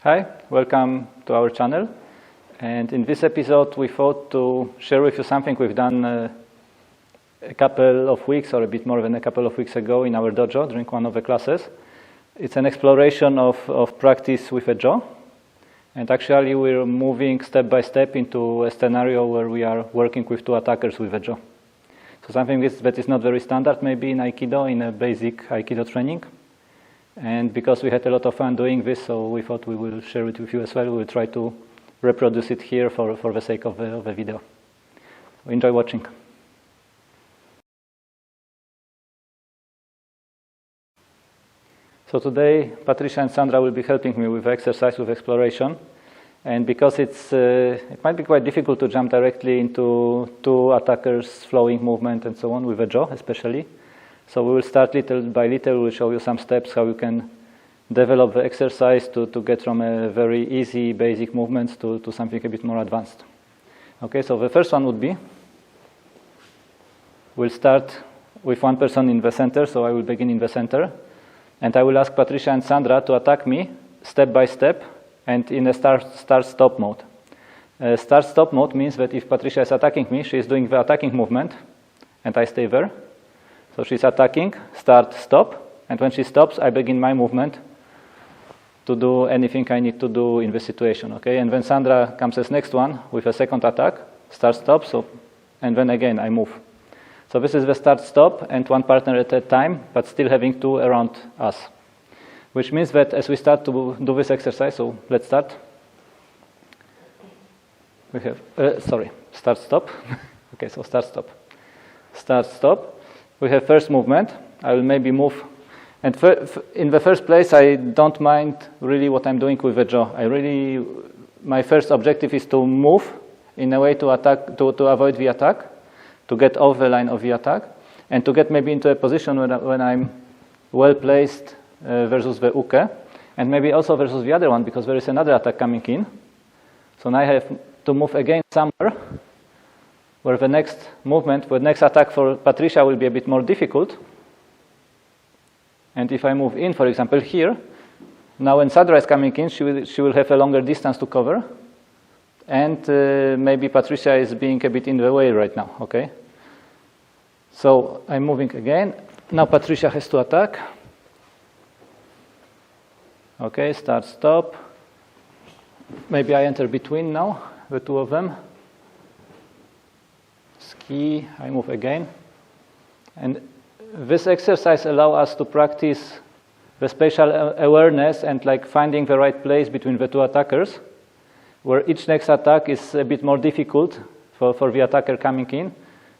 Hi, welcome to our channel. And in this episode, we thought to share with you something we've done a couple of weeks or a bit more than a couple of weeks ago in our dojo during one of the classes. It's an exploration of practice with a jaw. And actually, we're moving step by step into a scenario where we are working with two attackers with a jaw. So something that is not very standard maybe in Aikido, in a basic Aikido training. And because we had a lot of fun doing this, so we thought we will share it with you as well. We will try to reproduce it here for the sake of the video. So enjoy watching. So today, Patricia and Sandra will be helping me with exercise with exploration. And because it might be quite difficult to jump directly into two attackers, flowing movement and so on with a jaw especially. So we will start little by little. We will show you some steps how you can develop the exercise to get from a very easy basic movements to something a bit more advanced. Okay, so the first one would be, we'll start with one person in the center, so I will begin in the center. And I will ask Patricia and Sandra to attack me step by step and in a start-stop mode. Start-stop mode means that if Patricia is attacking me, she is doing the attacking movement and I stay there. So she's attacking, start, stop, and when she stops, I begin my movement to do anything I need to do in the situation, okay? And when Sandra comes as next one with a second attack, start, stop, and then again I move. So this is the start, stop, and one partner at a time, but still having two around us. Which means that as we start to do this exercise, so let's start. We have, start, stop. Okay, so start, stop. Start, stop. We have first movement. I will maybe move. And in the first place, I don't mind really what I'm doing with the jaw. My first objective is to move in a way to attack, to avoid the attack, to get off the line of the attack, and to get maybe into a position when I'm well placed versus the uke, and maybe also versus the other one, because there is another attack coming in. So now I have to move again somewhere where the next movement, the next attack for Patricia will be a bit more difficult. And if I move in, for example, here, now when Sandra is coming in, she will have a longer distance to cover. And maybe Patricia is being a bit in the way right now, okay? So I'm moving again. Now Patricia has to attack. Okay, start, stop. Maybe I enter between now, the two of them. Ski, I move again. And this exercise allows us to practice the spatial awareness and like finding the right place between the two attackers, where each next attack is a bit more difficult for the attacker coming in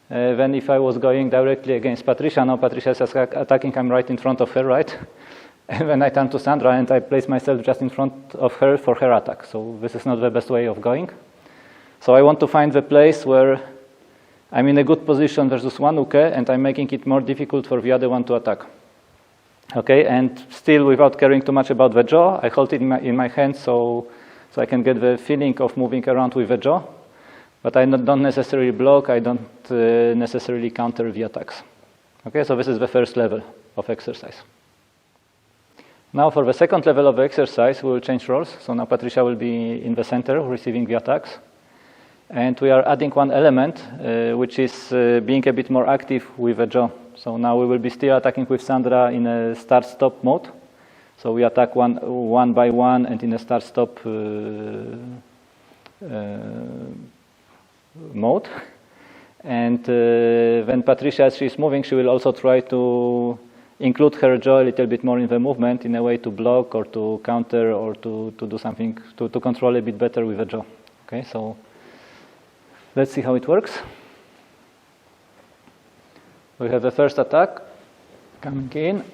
than if I was going directly against Patricia. Now Patricia is attacking, I'm right in front of her, right? And then I turn to Sandra and I place myself just in front of her for her attack. So this is not the best way of going. So I want to find the place where I'm in a good position versus one uke, and I'm making it more difficult for the other one to attack. Okay, and still without caring too much about the jaw, I hold it in my hand so I can get the feeling of moving around with the jaw, but I don't necessarily block, I don't necessarily counter the attacks. Okay, so this is the first level of exercise. Now for the second level of exercise, we will change roles. So now Patricia will be in the center receiving the attacks. And we are adding one element, which is being a bit more active with the jaw. So now we will be still attacking with Sandra in a start-stop mode. So we attack one by one and in a start-stop mode. And when Patricia, as she's moving, she will also try to include her jaw a little bit more in the movement in a way to block or to counter or to do something, to control a bit better with the jaw. Okay, so let's see how it works. We have the first attack coming in.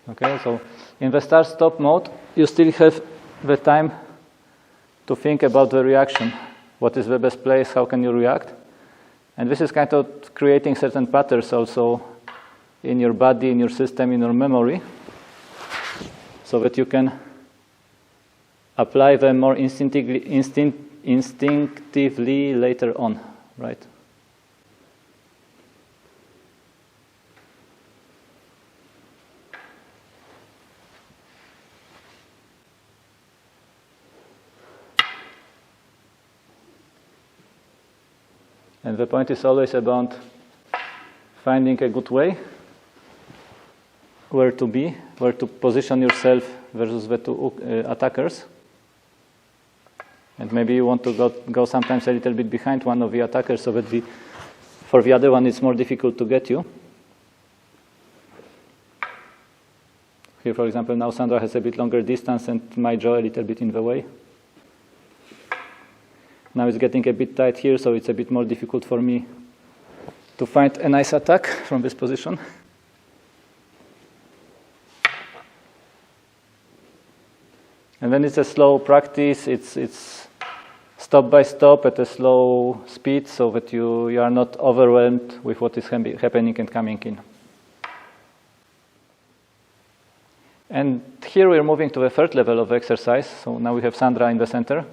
Okay, so in the start-stop mode, you still have the time to think about the reaction. What is the best place? How can you react? And this is kind of creating certain patterns also in your body, in your system, in your memory, so that you can apply them more instinctively later on, right? And the point is always about finding a good way, where to be, where to position yourself versus the two attackers. And maybe you want to go sometimes a little bit behind one of the attackers so that for the other one it's more difficult to get you. Here, for example, now Sandra has a bit longer distance and my jaw a little bit in the way. Now it's getting a bit tight here, so it's a bit more difficult for me to find a nice attack from this position. And then it's a slow practice. It's stop by stop at a slow speed so that you are not overwhelmed with what is happening and coming in. And here we're moving to the third level of exercise. So now we have Sandra in the center,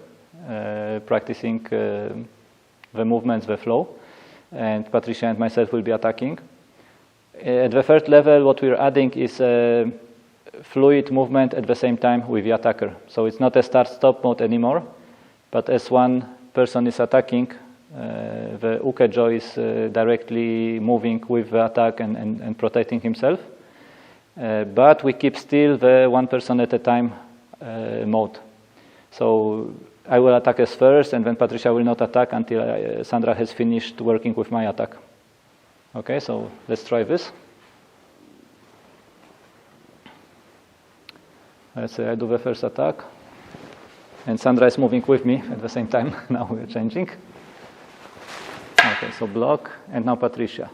practicing the movements, the flow, and Patricia and myself will be attacking. At the third level, what we're adding is a fluid movement at the same time with the attacker. So it's not a start-stop mode anymore, but as one person is attacking, the uke jaw is directly moving with the attack and protecting himself. But we keep still the one person at a time mode. So I will attack as first, and then Patricia will not attack until Sandra has finished working with my attack. Okay, so let's try this. Let's say I do the first attack, and Sandra is moving with me at the same time. Now we're changing. Okay, so block, and now Patricia.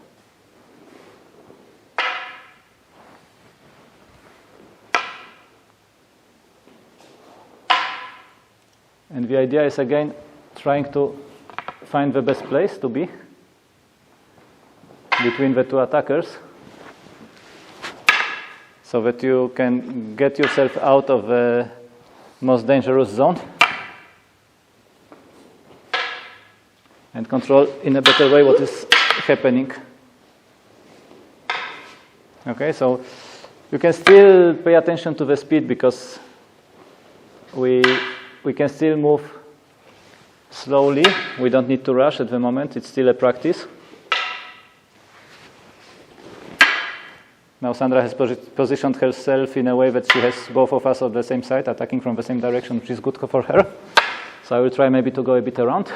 And the idea is again trying to find the best place to be between the two attackers so that you can get yourself out of the most dangerous zone and control in a better way what is happening. Okay, so you can still pay attention to the speed because we can still move slowly. We don't need to rush at the moment. It's still a practice. Now Sandra has positioned herself in a way that she has both of us on the same side, attacking from the same direction, which is good for her. So I will try maybe to go a bit around.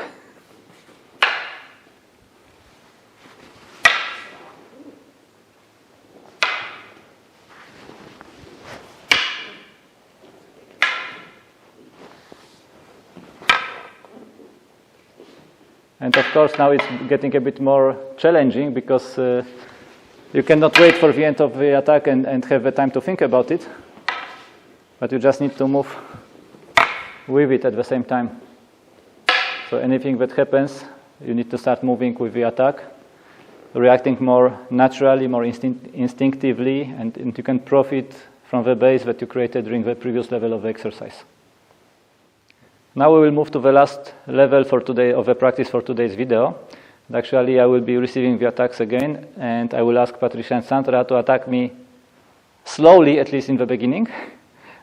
And of course now it's getting a bit more challenging because you cannot wait for the end of the attack and have the time to think about it. But you just need to move with it at the same time. So anything that happens, you need to start moving with the attack, reacting more naturally, more instinctively, and you can profit from the base that you created during the previous level of the exercise. Now we will move to the last level for today of the practice for today's video. And actually, I will be receiving the attacks again, and I will ask Patricia and Sandra to attack me slowly, at least in the beginning,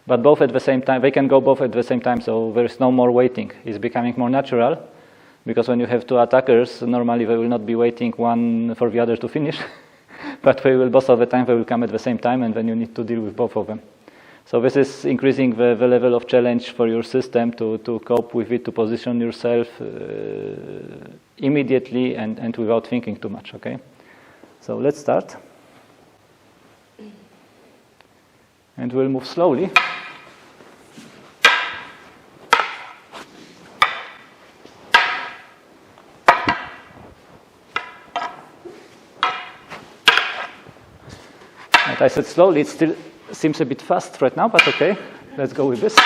but both at the same time. They can go both at the same time, so there is no more waiting. It's becoming more natural, because when you have two attackers, normally they will not be waiting one for the other to finish, but they will most of the time they will come at the same time, and then you need to deal with both of them. So this is increasing the level of challenge for your system to cope with it, to position yourself immediately and without thinking too much, okay? So let's start. And we'll move slowly. And I said slowly, it still seems a bit fast right now, but okay, let's go with this.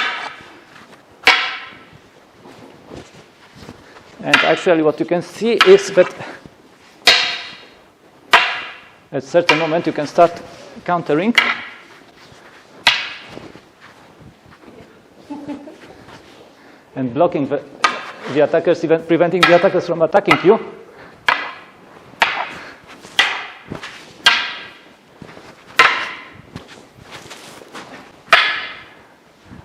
And actually what you can see is that at a certain moment you can start countering. And blocking the attackers, even preventing the attackers from attacking you.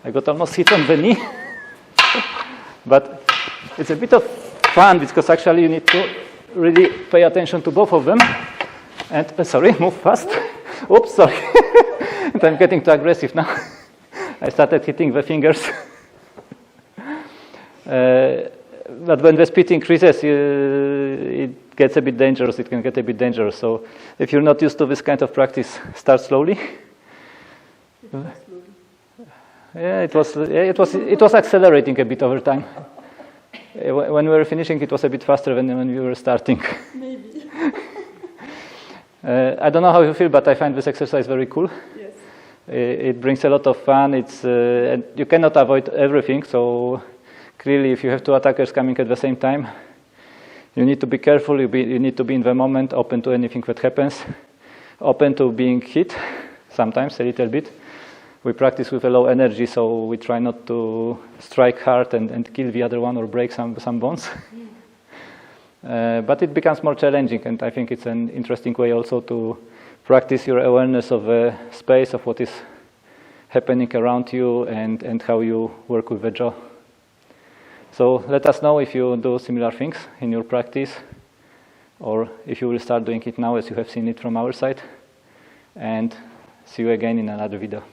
I got almost hit on the knee, but it's a bit of fun because actually you need to really pay attention to both of them. And, sorry, move fast. Oops, sorry. And I'm getting too aggressive now. I started hitting the fingers. But when the speed increases, it gets a bit dangerous. It can get a bit dangerous. So if you're not used to this kind of practice, start slowly. Yeah, it was accelerating a bit over time. When we were finishing, it was a bit faster than when we were starting. Maybe. I don't know how you feel, but I find this exercise very cool. Yes. It brings a lot of fun. And you cannot avoid everything. So clearly, if you have two attackers coming at the same time, you need to be careful. You need to be in the moment, open to anything that happens, open to being hit, sometimes a little bit. We practice with a low energy, so we try not to strike hard and kill the other one or break some bones. But it becomes more challenging, and I think it's an interesting way also to practice your awareness of the space, of what is happening around you, and how you work with the jaw. So let us know if you do similar things in your practice, or if you will start doing it now as you have seen it from our side. And see you again in another video.